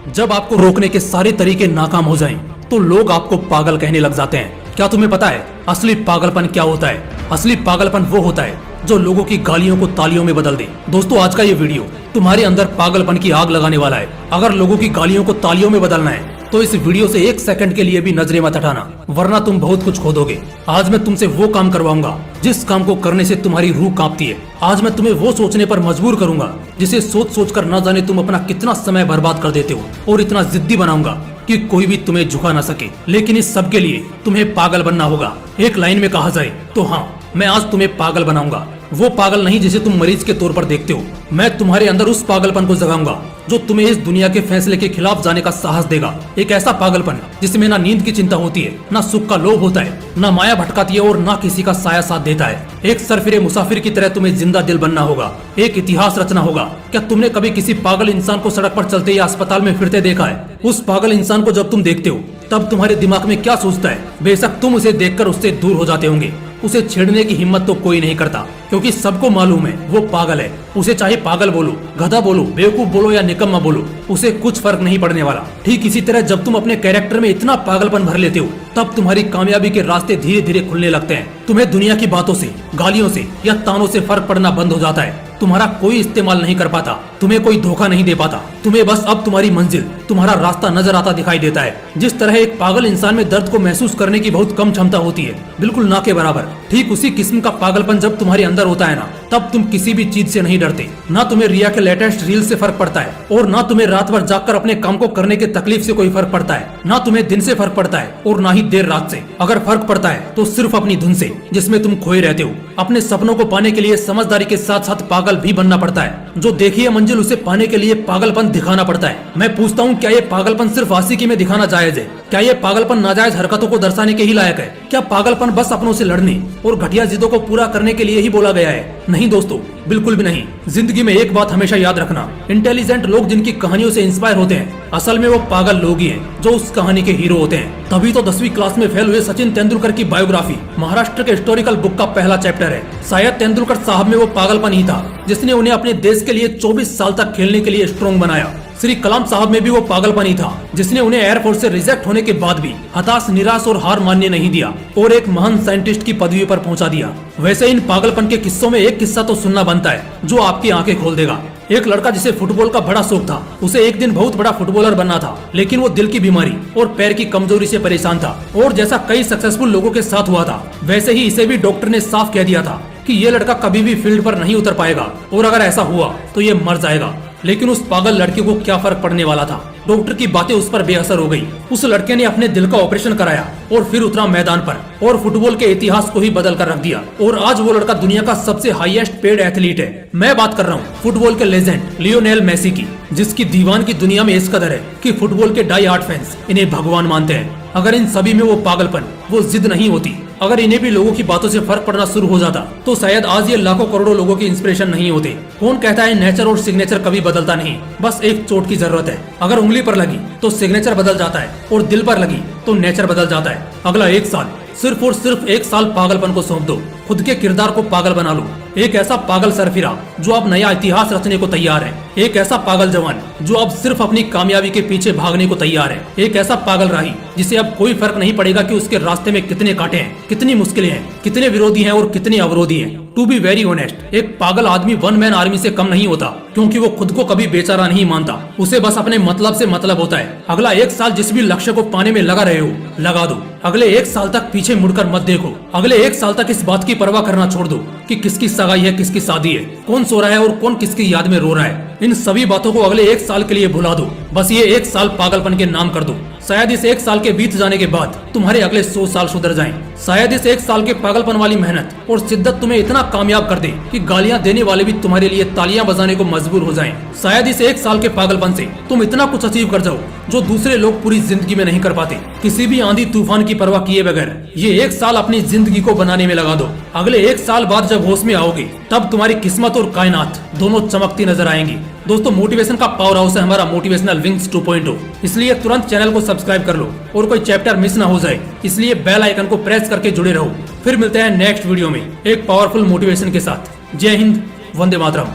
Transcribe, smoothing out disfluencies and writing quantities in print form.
जब आपको रोकने के सारे तरीके नाकाम हो जाएं, तो लोग आपको पागल कहने लग जाते हैं। क्या तुम्हें पता है असली पागलपन क्या होता है? असली पागलपन वो होता है जो लोगों की गालियों को तालियों में बदल दे। दोस्तों, आज का ये वीडियो तुम्हारे अंदर पागलपन की आग लगाने वाला है। अगर लोगों की गालियों को तालियों में बदलना है तो इस वीडियो से एक सेकंड के लिए भी नजरें मत हटाना, वरना तुम बहुत कुछ खो दोगे। आज मैं तुमसे वो काम करवाऊंगा जिस काम को करने से तुम्हारी रूह कांपती है। आज मैं तुम्हें वो सोचने पर मजबूर करूंगा जिसे सोच सोच कर न जाने तुम अपना कितना समय बर्बाद कर देते हो, और इतना जिद्दी बनाऊंगा कि कोई भी तुम्हें झुका ना सके। लेकिन इस सब के लिए तुम्हें पागल बनना होगा। एक लाइन में कहा जाए तो हाँ, मैं आज तुम्हें पागल बनाऊंगा। वो पागल नहीं जिसे तुम मरीज के तौर पर देखते हो। मैं तुम्हारे अंदर उस पागलपन को जगाऊंगा जो तुम्हें इस दुनिया के फैसले के खिलाफ जाने का साहस देगा। एक ऐसा पागलपन जिसमें ना नींद की चिंता होती है, ना सुख का लोभ होता है, ना माया भटकाती है और ना किसी का साया साथ देता है। एक सरफिरे मुसाफिर की तरह तुम्हें जिंदा दिल बनना होगा, एक इतिहास रचना होगा। क्या तुमने कभी किसी पागल इंसान को सड़क पर चलते या अस्पताल में फिरते देखा है? उस पागल इंसान को जब तुम देखते हो तब तुम्हारे दिमाग में क्या सोचता है? बेशक तुम उसे देखकर उससे दूर हो जाते होंगे। उसे छेड़ने की हिम्मत तो कोई नहीं करता, क्योंकि सबको मालूम है वो पागल है। उसे चाहे पागल बोलो, गधा बोलो, बेवकूफ बोलो या निकम्मा बोलो, उसे कुछ फर्क नहीं पड़ने वाला। ठीक इसी तरह जब तुम अपने कैरेक्टर में इतना पागलपन भर लेते हो तब तुम्हारी कामयाबी के रास्ते धीरे धीरे खुलने लगते हैं। तुम्हें दुनिया की बातों से, गालियों से या तानों से फर्क पड़ना बंद हो जाता है। तुम्हारा कोई इस्तेमाल नहीं कर पाता, तुम्हें कोई धोखा नहीं दे पाता। तुम्हें बस अब तुम्हारी मंजिल, तुम्हारा रास्ता नजर आता दिखाई देता है। जिस तरह एक पागल इंसान में दर्द को महसूस करने की बहुत कम क्षमता होती है, बिल्कुल ना के बराबर, ठीक उसी किस्म का पागलपन जब तुम्हारे अंदर होता है ना, तब तुम किसी भी चीज से नहीं डरते। ना तुम्हें रिया के लेटेस्ट रील से फर्क पड़ता है, और ना तुम्हें रात भर जागकर अपने काम को करने के तकलीफ से कोई फर्क पड़ता है। ना तुम्हें दिन से फर्क पड़ता है और ना ही देर रात से। अगर फर्क पड़ता है तो सिर्फ अपनी धुन से, जिसमें तुम खोए रहते हो। अपने सपनों को पाने के लिए समझदारी के साथ साथ पागल भी बनना पड़ता है। जो देखी है मंजिल, उसे पाने के लिए पागलपन दिखाना पड़ता है। मैं पूछता हूँ, क्या ये पागलपन सिर्फ आशिकी में दिखाना जायज है? क्या ये पागलपन नाजायज हरकतों को दर्शाने के ही लायक है? क्या पागलपन बस अपनों से लड़ने और घटिया जिदों को पूरा करने के लिए ही बोला गया है? नहीं दोस्तों, बिल्कुल भी नहीं। जिंदगी में एक बात हमेशा याद रखना, इंटेलिजेंट लोग जिनकी कहानियों से इंस्पायर होते हैं, असल में वो पागल लोग ही हैं जो उस कहानी के हीरो होते हैं। तभी तो 10वीं क्लास में फेल हुए सचिन तेंदुलकर की बायोग्राफी महाराष्ट्र के हिस्टोरिकल बुक का पहला चैप्टर है। शायद तेंदुलकर साहब में वो पागलपन ही था जिसने उन्हें अपने देश के लिए 24 साल तक खेलने के लिए स्ट्रॉन्ग बनाया। श्री कलाम साहब में भी वो पागलपन ही था जिसने उन्हें एयरफोर्स से रिजेक्ट होने के बाद भी हताश, निराश और हार मानने नहीं दिया और एक महान साइंटिस्ट की पदवी पर पहुंचा दिया। वैसे इन पागलपन के किस्सों में एक किस्सा तो सुनना बनता है जो आपकी आंखें खोल देगा। एक लड़का जिसे फुटबॉल का बड़ा शौक था, उसे एक दिन बहुत बड़ा फुटबॉलर बनना था, लेकिन वो दिल की बीमारी और पैर की कमजोरी से परेशान था। और जैसा कई सक्सेसफुल लोगों के साथ हुआ था, वैसे ही इसे भी डॉक्टर ने साफ कह दिया था कि ये लड़का कभी भी फील्ड पर नहीं उतर पाएगा, और अगर ऐसा हुआ तो ये मर जाएगा। लेकिन उस पागल लड़के को क्या फर्क पड़ने वाला था? डॉक्टर की बातें उस पर बेअसर हो गई। उस लड़के ने अपने दिल का ऑपरेशन कराया और फिर उतरा मैदान पर और फुटबॉल के इतिहास को ही बदल कर रख दिया। और आज वो लड़का दुनिया का सबसे हाईएस्ट पेड एथलीट है। मैं बात कर रहा हूँ फुटबॉल के लेजेंड लियोनेल मेसी की, जिसकी दीवान की दुनिया में इस कदर है कि फुटबॉल के डाई हार्ड फैंस इन्हें भगवान मानते हैं। अगर इन सभी में वो पागलपन, वो जिद नहीं होती, अगर इन्हें भी लोगों की बातों से फर्क पड़ना शुरू हो जाता, तो शायद आज ये लाखों करोड़ों लोगों की इंस्पिरेशन नहीं होते। कौन कहता है नेचर और सिग्नेचर कभी बदलता नहीं? बस एक चोट की जरूरत है। अगर उंगली पर लगी तो सिग्नेचर बदल जाता है, और दिल पर लगी तो नेचर बदल जाता है। अगला एक साल, सिर्फ और सिर्फ एक साल पागलपन को सौंप दो। खुद के किरदार को पागल बना लो। एक ऐसा पागल सरफिरा जो अब नया इतिहास रचने को तैयार है। एक ऐसा पागल जवान जो अब सिर्फ अपनी कामयाबी के पीछे भागने को तैयार है। एक ऐसा पागल राही जिसे अब कोई फर्क नहीं पड़ेगा कि उसके रास्ते में कितने कांटे हैं, कितनी मुश्किलें हैं, कितने विरोधी हैं और कितने अवरोधी हैं। टू बी वेरी ऑनेस्ट, एक पागल आदमी वन मैन आर्मी से कम नहीं होता, क्योंकि वो खुद को कभी बेचारा नहीं मानता। उसे बस अपने मतलब से मतलब होता है। अगला एक साल जिस भी लक्ष्य को पाने में लगा रहे हो, लगा दो। अगले एक साल तक पीछे मुड़कर मत देखो। अगले एक साल तक इस बात की परवाह करना छोड़ दो कि किसकी सगाई है, किसकी शादी है, कौन सो रहा है और कौन किसकी याद में रो रहा है। इन सभी बातों को अगले एक साल के लिए भुला दो। बस ये एक साल पागलपन के नाम कर दो। शायद इस एक साल के बीत जाने के बाद तुम्हारे अगले 100 साल सुधर जाएं। शायद इस एक साल के पागलपन वाली मेहनत और शिद्दत तुम्हें इतना कामयाब कर दे कि गालियां देने वाले भी तुम्हारे लिए तालियां बजाने को मजबूर हो जाएं। शायद इस एक साल के पागलपन से तुम इतना कुछ अचीव कर जाओ जो दूसरे लोग पूरी जिंदगी में नहीं कर पाते। किसी भी आंधी तूफान की परवाह किए बगैर ये एक साल अपनी जिंदगी को बनाने में लगा दो। अगले एक साल बाद जब होश में आओगे, तब तुम्हारी किस्मत और कायनात दोनों चमकती नजर आएंगी। दोस्तों, मोटिवेशन का पावर हाउस है हमारा मोटिवेशनल विंग्स 2.0, इसलिए तुरंत चैनल को सब्सक्राइब कर लो और कोई चैप्टर मिस ना हो जाए, इसलिए बेल आइकन को प्रेस करके जुड़े रहो। फिर मिलते हैं नेक्स्ट वीडियो में एक पावरफुल मोटिवेशन के साथ। जय हिंद, वंदे मातरम।